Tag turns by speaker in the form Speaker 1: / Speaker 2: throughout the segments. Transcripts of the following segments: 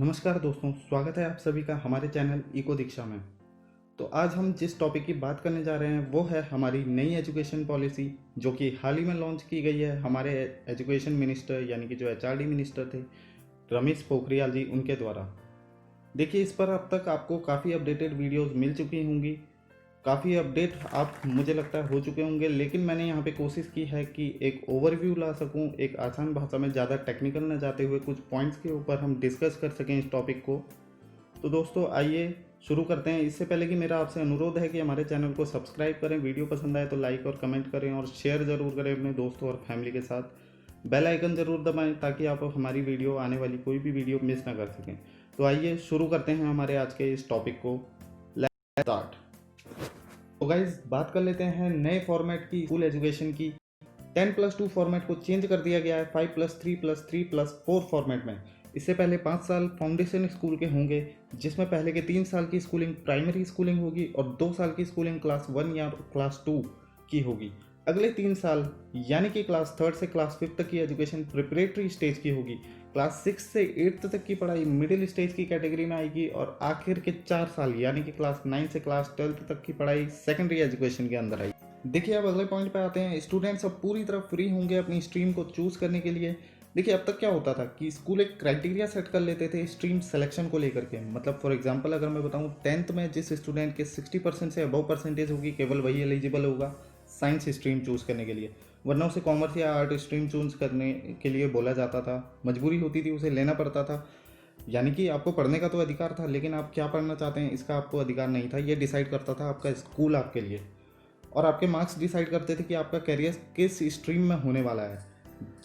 Speaker 1: नमस्कार दोस्तों, स्वागत है आप सभी का हमारे चैनल इको दीक्षा में। तो आज हम जिस टॉपिक की बात करने जा रहे हैं वो है हमारी नई एजुकेशन पॉलिसी, जो कि हाल ही में लॉन्च की गई है हमारे एजुकेशन मिनिस्टर यानी कि जो एचआरडी मिनिस्टर थे रमेश पोखरियाल जी, उनके द्वारा। देखिए, इस पर अब तक आपको काफ़ी अपडेटेड वीडियोस मिल चुकी होंगी, काफ़ी अपडेट आप मुझे लगता है हो चुके होंगे, लेकिन मैंने यहाँ पे कोशिश की है कि एक ओवरव्यू ला सकूँ, एक आसान भाषा में, ज़्यादा टेक्निकल न जाते हुए कुछ पॉइंट्स के ऊपर हम डिस्कस कर सकें इस टॉपिक को। तो दोस्तों आइए शुरू करते हैं। इससे पहले कि मेरा आपसे अनुरोध है कि हमारे चैनल को सब्सक्राइब करें, वीडियो पसंद आए तो लाइक और कमेंट करें और शेयर ज़रूर करें अपने दोस्तों और फैमिली के साथ। बेल आइकन ज़रूर दबाएं ताकि आप हमारी वीडियो, आने वाली कोई भी वीडियो मिस ना कर सकें। तो आइए शुरू करते हैं हमारे आज के इस टॉपिक को। Let's start. तो गाइज, बात कर लेते हैं नए फॉर्मेट की स्कूल एजुकेशन की। 10+2 फॉर्मेट को चेंज कर दिया गया है 5+3+3+4 फॉर्मेट में। इससे पहले 5 साल फाउंडेशन स्कूल के होंगे, जिसमें पहले के 3 साल की स्कूलिंग प्राइमरी स्कूलिंग होगी और 2 साल की स्कूलिंग क्लास 1 या क्लास 2 की होगी। अगले 3 साल यानी कि क्लास 3 से क्लास 5 तक की एजुकेशन प्रिपरेटरी स्टेज की होगी। क्लास 6 से 8 तक की पढ़ाई मिडिल स्टेज की कैटेगरी में आएगी और आखिर के 4 साल यानी कि क्लास 9 से क्लास 12 तक की पढ़ाई सेकेंडरी एजुकेशन के अंदर आएगी। देखिए, अब अगले पॉइंट पे आते हैं। स्टूडेंट्स अब पूरी तरह फ्री होंगे अपनी स्ट्रीम को चूज़ करने के लिए। देखिए, अब तक क्या होता था कि स्कूल एक क्राइटेरिया सेट कर लेते थे स्ट्रीम सिलेक्शन को लेकर के। मतलब फॉर एग्जांपल अगर मैं बताऊं, 10th में जिस स्टूडेंट के 60% से अबव परसेंटेज होगी, केवल वही एलिजिबल होगा साइंस स्ट्रीम चूज़ करने के लिए, वरना उसे कॉमर्स या आर्ट स्ट्रीम चूज करने के लिए बोला जाता था। मजबूरी होती थी, उसे लेना पड़ता था। यानी कि आपको पढ़ने का तो अधिकार था, लेकिन आप क्या पढ़ना चाहते हैं इसका आपको अधिकार नहीं था। ये डिसाइड करता था आपका स्कूल आपके लिए, और आपके मार्क्स डिसाइड करते थे कि आपका करियर किस स्ट्रीम में होने वाला है,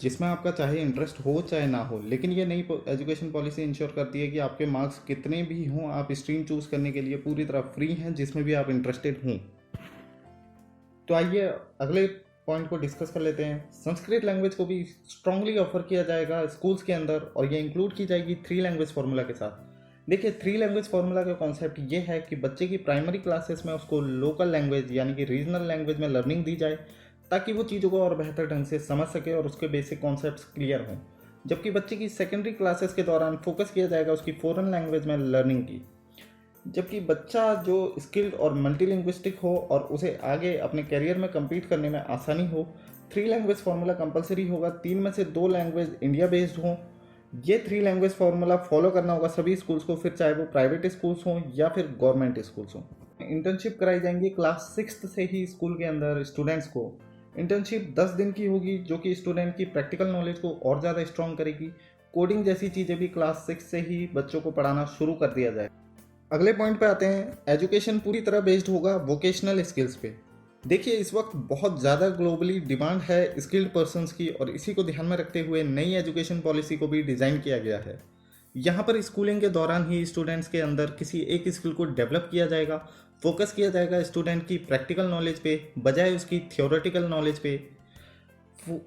Speaker 1: जिसमें आपका चाहे इंटरेस्ट हो चाहे ना हो। लेकिन ये नई एजुकेशन पॉलिसी इंश्योर करती है कि आपके मार्क्स कितने भी हों, आप स्ट्रीम चूज करने के लिए पूरी तरह फ्री हैं, जिसमें भी आप इंटरेस्टेड हों। तो आइए अगले पॉइंट को डिस्कस कर लेते हैं। संस्कृत लैंग्वेज को भी स्ट्रांगली ऑफर किया जाएगा स्कूल्स के अंदर, और ये इंक्लूड की जाएगी 3 लैंग्वेज फार्मूला के साथ। देखिए, 3 लैंग्वेज फार्मूला का कॉन्सेप्ट ये है कि बच्चे की प्राइमरी क्लासेस में उसको लोकल लैंग्वेज यानी कि रीजनल लैंग्वेज में लर्निंग दी जाए, ताकि वो चीज़ों को और बेहतर ढंग से समझ सके और उसके बेसिक कॉन्सेप्ट्स क्लियर हों। जबकि बच्चे की सेकेंडरी क्लासेस के दौरान फोकस किया जाएगा उसकी फॉरेन लैंग्वेज में लर्निंग की। जबकि बच्चा जो स्किल्ड और मल्टीलिंग्विस्टिक हो और उसे आगे अपने करियर में compete करने में आसानी हो, 3 लैंग्वेज फार्मूला कंपलसरी होगा। 3 में से 2 लैंग्वेज इंडिया बेस्ड हों। ये 3 लैंग्वेज फार्मूला फॉलो करना होगा सभी स्कूल्स को, फिर चाहे वो प्राइवेट स्कूल्स हों या फिर गवर्नमेंट स्कूल्स हों। इंटर्नशिप कराई जाएंगी क्लास 6 से ही स्कूल के अंदर स्टूडेंट्स को। इंटर्नशिप 10 दिन की होगी, जो कि स्टूडेंट की प्रैक्टिकल नॉलेज को और ज़्यादा स्ट्रॉन्ग करेगी। कोडिंग जैसी चीज़ें भी क्लास 6 से ही बच्चों को पढ़ाना शुरू कर दिया जाए। अगले पॉइंट पे आते हैं। एजुकेशन पूरी तरह बेस्ड होगा वोकेशनल स्किल्स पे। देखिए, इस वक्त बहुत ज़्यादा ग्लोबली डिमांड है स्किल्ड पर्सन्स की, और इसी को ध्यान में रखते हुए नई एजुकेशन पॉलिसी को भी डिज़ाइन किया गया है। यहाँ पर स्कूलिंग के दौरान ही स्टूडेंट्स के अंदर किसी एक स्किल को डेवलप किया जाएगा। फोकस किया जाएगा स्टूडेंट की प्रैक्टिकल नॉलेज पे बजाय उसकी थियोरेटिकल नॉलेज पे।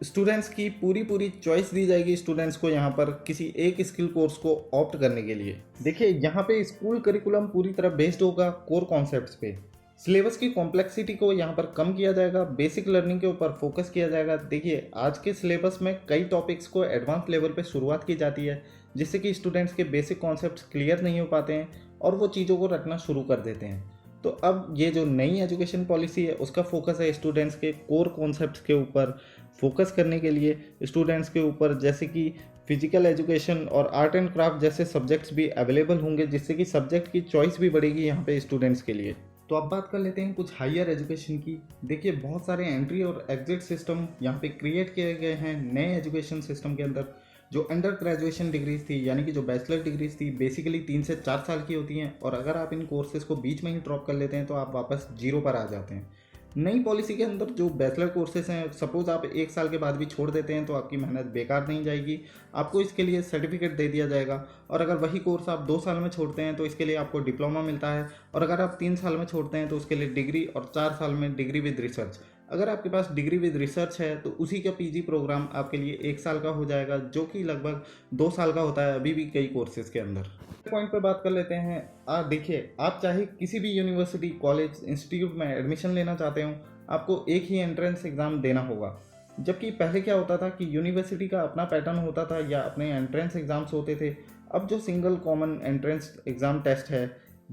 Speaker 1: स्टूडेंट्स की पूरी चॉइस दी जाएगी स्टूडेंट्स को यहाँ पर किसी एक स्किल कोर्स को ऑप्ट करने के लिए। देखिए, यहाँ पे स्कूल करिकुलम पूरी तरह बेस्ड होगा कोर कॉन्सेप्ट्स पे। सिलेबस की कॉम्प्लेक्सिटी को यहाँ पर कम किया जाएगा, बेसिक लर्निंग के ऊपर फोकस किया जाएगा। देखिए, आज के सिलेबस में कई टॉपिक्स को एडवांस लेवल पे शुरुआत की जाती है, जिससे कि स्टूडेंट्स के बेसिक कॉन्सेप्ट्स क्लियर नहीं हो पाते हैं और वो चीज़ों को रटना शुरू कर देते हैं। तो अब ये जो नई एजुकेशन पॉलिसी है उसका फोकस है स्टूडेंट्स के कोर कॉन्सेप्ट्स के ऊपर फोकस करने के लिए। स्टूडेंट्स के ऊपर जैसे कि फिजिकल एजुकेशन और आर्ट एंड क्राफ्ट जैसे सब्जेक्ट्स भी अवेलेबल होंगे, जिससे कि सब्जेक्ट की चॉइस भी बढ़ेगी यहाँ पे स्टूडेंट्स के लिए। तो अब बात कर लेते हैं कुछ हायर एजुकेशन की। देखिए, बहुत सारे एंट्री और एग्जिट सिस्टम यहाँ पे क्रिएट किए गए हैं नए एजुकेशन सिस्टम के अंदर। जो अंडर ग्रेजुएशन डिग्रीज थी यानी कि जो बैचलर डिग्रीज थी, बेसिकली 3 से 4 साल की होती हैं, और अगर आप इन कोर्सेज को बीच में ही ड्रॉप कर लेते हैं तो आप वापस 0 पर आ जाते हैं। नई पॉलिसी के अंदर जो बैचलर कोर्सेज हैं, सपोज आप 1 साल के बाद भी छोड़ देते हैं तो आपकी मेहनत बेकार नहीं जाएगी, आपको इसके लिए सर्टिफिकेट दे दिया जाएगा। और अगर वही कोर्स आप 2 साल में छोड़ते हैं तो इसके लिए आपको डिप्लोमा मिलता है, और अगर आप 3 साल में छोड़ते हैं तो उसके लिए डिग्री, और 4 साल में डिग्री विद रिसर्च। अगर आपके पास डिग्री विद रिसर्च है तो उसी का पीजी प्रोग्राम आपके लिए 1 साल का हो जाएगा, जो कि लगभग 2 साल का होता है अभी भी कई कोर्सेज के अंदर। पॉइंट पे बात कर लेते हैं। देखिए, आप चाहे किसी भी यूनिवर्सिटी, कॉलेज, इंस्टीट्यूट में एडमिशन लेना चाहते हो, आपको एक ही एंट्रेंस एग्ज़ाम देना होगा। जबकि पहले क्या होता था कि यूनिवर्सिटी का अपना पैटर्न होता था या अपने एंट्रेंस एग्ज़ाम्स होते थे। अब जो single common entrance exam test है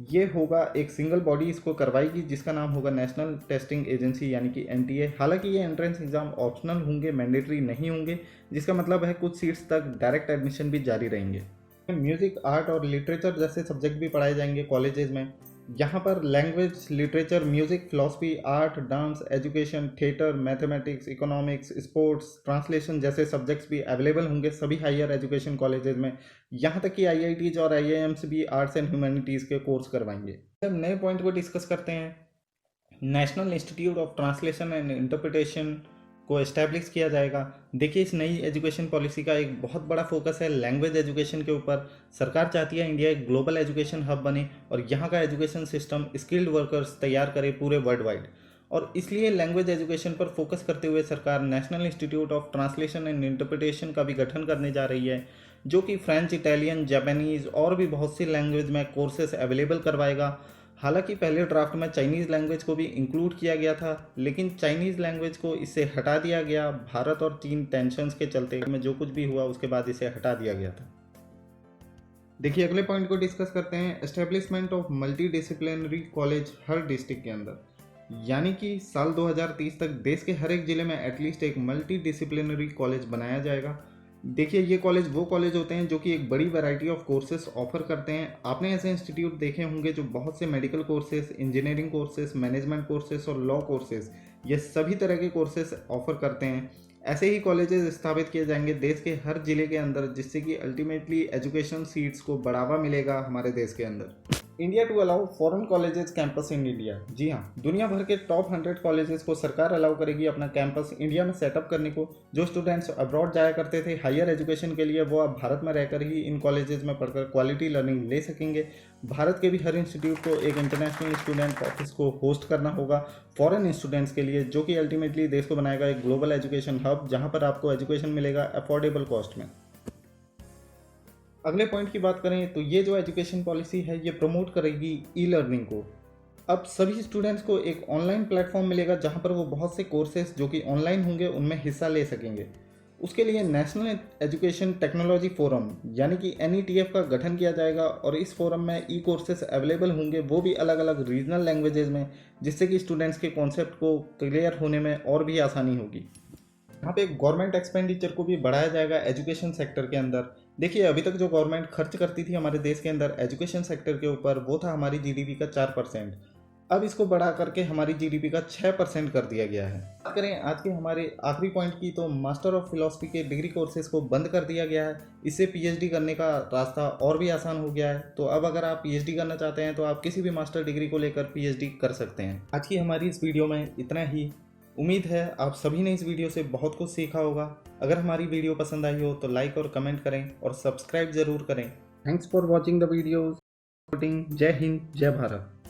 Speaker 1: ये होगा, एक सिंगल बॉडी इसको करवाएगी जिसका नाम होगा नेशनल टेस्टिंग एजेंसी यानी कि एनटीए। हालांकि ये एंट्रेंस एग्ज़ाम ऑप्शनल होंगे, मैंडेटरी नहीं होंगे, जिसका मतलब है कुछ सीट्स तक डायरेक्ट एडमिशन भी जारी रहेंगे। म्यूज़िक, आर्ट और लिटरेचर जैसे सब्जेक्ट भी पढ़ाए जाएंगे कॉलेजेस में। यहाँ पर language, literature, music, philosophy, art, dance, education, theatre, mathematics, economics, sports, translation जैसे सब्जेक्ट्स भी अवेलेबल होंगे सभी हायर एजुकेशन कॉलेजेस में। यहाँ तक कि आईआईटीज और आईआईएम्स भी आर्ट्स एंड ह्यूमैनिटीज़ के कोर्स करवाएंगे। अब नए पॉइंट को डिस्कस करते हैं। National institute of translation and interpretation को एस्टैब्लिश किया जाएगा। देखिए, इस नई एजुकेशन पॉलिसी का एक बहुत बड़ा फोकस है लैंग्वेज एजुकेशन के ऊपर। सरकार चाहती है इंडिया एक ग्लोबल एजुकेशन हब बने और यहाँ का एजुकेशन सिस्टम स्किल्ड वर्कर्स तैयार करे पूरे वर्ल्ड वाइड। और इसलिए लैंग्वेज एजुकेशन पर फोकस करते हुए सरकार national institute of translation and interpretation का भी गठन करने जा रही है, जो कि फ्रेंच, इटालियन, जापानीज़ और भी बहुत सी लैंग्वेज में कोर्सेस अवेलेबल करवाएगा। हालांकि पहले ड्राफ्ट में चाइनीज़ लैंग्वेज को भी इंक्लूड किया गया था, लेकिन चाइनीज़ लैंग्वेज को इससे हटा दिया गया। भारत और चीन टेंशन्स के चलते में जो कुछ भी हुआ उसके बाद इसे हटा दिया गया था। देखिए, अगले पॉइंट को डिस्कस करते हैं। Establishment of multi disciplinary college her district के अंदर, यानी कि साल 2030 तक देश के हर एक ज़िले में एटलीस्ट एक मल्टी डिसिप्लिनरी कॉलेज बनाया जाएगा। देखिए, ये कॉलेज वो कॉलेज होते हैं जो कि एक बड़ी वैरायटी ऑफ कोर्सेज ऑफर करते हैं। आपने ऐसे इंस्टीट्यूट देखे होंगे जो बहुत से medical courses, engineering courses, management courses और लॉ कोर्सेज, ये सभी तरह के कोर्सेज ऑफर करते हैं। ऐसे ही कॉलेजेस स्थापित किए जाएंगे देश के हर जिले के अंदर, जिससे कि अल्टीमेटली एजुकेशन सीट्स को बढ़ावा मिलेगा हमारे देश के अंदर। India to allow foreign colleges campus in India. जी हाँ, दुनिया भर के टॉप 100 कॉलेजेस को सरकार अलाउ करेगी अपना कैंपस इंडिया में सेटअप करने को। जो स्टूडेंट्स अब्रॉड जाया करते थे हायर एजुकेशन के लिए, वो अब भारत में रहकर ही इन कॉलेजेस में पढ़कर क्वालिटी लर्निंग ले सकेंगे। भारत के भी हर इंस्टीट्यूट को एक इंटरनेशनल स्टूडेंट ऑफिस को होस्ट करना होगा फॉरेन स्टूडेंट्स के लिए, जो कि अल्टीमेटली देश को बनाएगा एक ग्लोबल एजुकेशन हब, जहाँ पर आपको एजुकेशन मिलेगा अफोर्डेबल कॉस्ट में। अगले पॉइंट की बात करें तो ये जो एजुकेशन पॉलिसी है ये प्रमोट करेगी ई लर्निंग को। अब सभी स्टूडेंट्स को एक ऑनलाइन प्लेटफॉर्म मिलेगा जहां पर वो बहुत से कोर्सेज जो कि ऑनलाइन होंगे उनमें हिस्सा ले सकेंगे। उसके लिए नेशनल एजुकेशन टेक्नोलॉजी फोरम यानी कि NETF का गठन किया जाएगा और इस फोरम में ई कोर्सेज अवेलेबल होंगे, वो भी अलग अलग रीजनल लैंग्वेजेस में, जिससे कि स्टूडेंट्स के कॉन्सेप्ट को क्लियर होने में और भी आसानी होगी। यहाँ पे गवर्नमेंट एक्सपेंडिचर को भी बढ़ाया जाएगा एजुकेशन सेक्टर के अंदर। देखिए, अभी तक जो गवर्नमेंट खर्च करती थी हमारे देश के अंदर एजुकेशन सेक्टर के ऊपर, वो था हमारी GDP का 4%। अब इसको बढ़ा करके हमारी GDP का 6% कर दिया गया है। बात करें आज के हमारे आखिरी पॉइंट की, तो मास्टर ऑफ फिलॉसफी के डिग्री कोर्सेज को बंद कर दिया गया है। इससे PhD करने का रास्ता और भी आसान हो गया है। तो अब अगर आप PhD करना चाहते हैं तो आप किसी भी मास्टर डिग्री को लेकर PhD कर सकते हैं। आज की हमारी इस वीडियो में इतना ही। उम्मीद है आप सभी ने इस वीडियो से बहुत कुछ सीखा होगा। अगर हमारी वीडियो पसंद आई हो तो लाइक और कमेंट करें और सब्सक्राइब जरूर करें। Thanks for watching the video. जय हिंद, जय भारत।